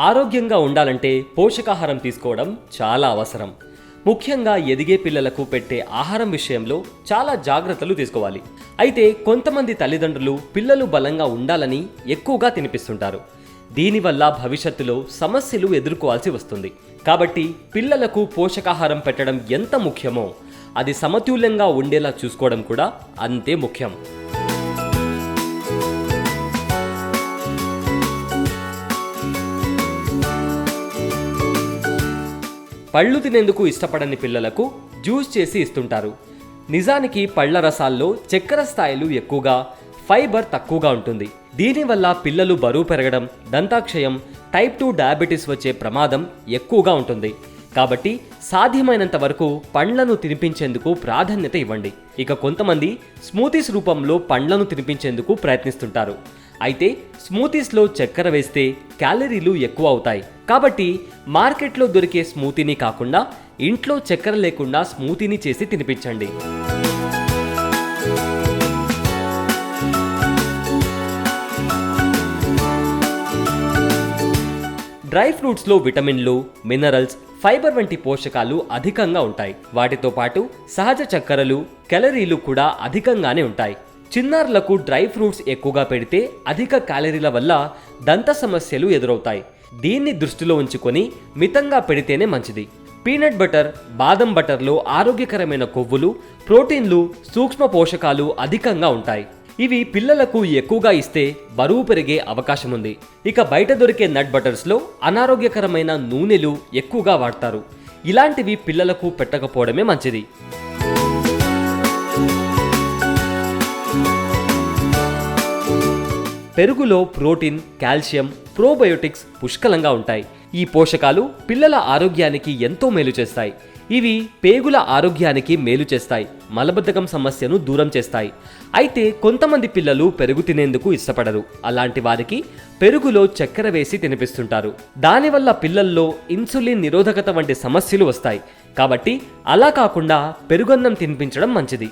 ఆరోగ్యంగా ఉండాలంటే పోషకాహారం తీసుకోవడం చాలా అవసరం. ముఖ్యంగా ఎదిగే పిల్లలకు పెట్టే ఆహారం విషయంలో చాలా జాగ్రత్తలు తీసుకోవాలి. అయితే కొంతమంది తల్లిదండ్రులు పిల్లలు బలంగా ఉండాలని ఎక్కువగా తినిపిస్తుంటారు. దీనివల్ల భవిష్యత్తులో సమస్యలు ఎదుర్కోవాల్సి వస్తుంది. కాబట్టి పిల్లలకు పోషకాహారం పెట్టడం ఎంత ముఖ్యమో అది సమతుల్యంగా ఉండేలా చూసుకోవడం కూడా అంతే ముఖ్యం. పళ్ళు తినేందుకు ఇష్టపడని పిల్లలకు జ్యూస్ చేసి ఇస్తుంటారు. నిజానికి పళ్ల రసాల్లో చక్కెర స్థాయిలు ఎక్కువగా, ఫైబర్ తక్కువగా ఉంటుంది. దీనివల్ల పిల్లలు బరువు పెరగడం, దంతాక్షయం, టైప్ 2 డయాబెటీస్ వచ్చే ప్రమాదం ఎక్కువగా ఉంటుంది. కాబట్టి సాధ్యమైనంత వరకు పండ్లను తినిపించేందుకు ప్రాధాన్యత ఇవ్వండి. ఇక కొంతమంది స్మూతీస్ రూపంలో పండ్లను తినిపించేందుకు ప్రయత్నిస్తుంటారు. అయితే స్మూతీస్లో చక్కెర వేస్తే క్యాలరీలు ఎక్కువ అవుతాయి. కాబట్టి మార్కెట్లో దొరికే స్మూతీని కాకుండా ఇంట్లో చక్కెర లేకుండా స్మూతీని చేసి తినిపించండి. డ్రై ఫ్రూట్స్లో విటమిన్లు, మినరల్స్, ఫైబర్ వంటి పోషకాలు అధికంగా ఉంటాయి. వాటితో పాటు సహజ చక్కెరలు, క్యాలరీలు కూడా అధికంగానే ఉంటాయి. చిన్నారులకు డ్రై ఫ్రూట్స్ ఎక్కువగా పెడితే అధిక క్యాలరీల వల్ల దంత సమస్యలు ఎదురవుతాయి. దీన్ని దృష్టిలో ఉంచుకొని మితంగా పెడితేనే మంచిది. పీనట్ బటర్, బాదం బటర్లో ఆరోగ్యకరమైన కొవ్వులు, ప్రోటీన్లు, సూక్ష్మ పోషకాలు అధికంగా ఉంటాయి. ఇవి పిల్లలకు ఎక్కువగా ఇస్తే బరువు పెరిగే అవకాశం ఉంది. ఇక బయట దొరికే నట్ బటర్స్లో అనారోగ్యకరమైన నూనెలు ఎక్కువగా వాడతారు. ఇలాంటివి పిల్లలకు పెట్టకపోవడమే మంచిది. పెరుగులో ప్రోటీన్, కాల్షియం, ప్రోబయోటిక్స్ పుష్కలంగా ఉంటాయి. ఈ పోషకాలు పిల్లల ఆరోగ్యానికి ఎంతో మేలు చేస్తాయి. ఇవి పేగుల ఆరోగ్యానికి మేలు చేస్తాయి, మలబద్ధకం సమస్యను దూరం చేస్తాయి. అయితే కొంతమంది పిల్లలు పెరుగు తినేందుకు ఇష్టపడరు. అలాంటి వారికి పెరుగులో చక్కెర వేసి తినిపిస్తుంటారు. దానివల్ల పిల్లల్లో ఇన్సులిన్ నిరోధకత వంటి సమస్యలు వస్తాయి. కాబట్టి అలా కాకుండా పెరుగన్నం తినిపించడం మంచిది.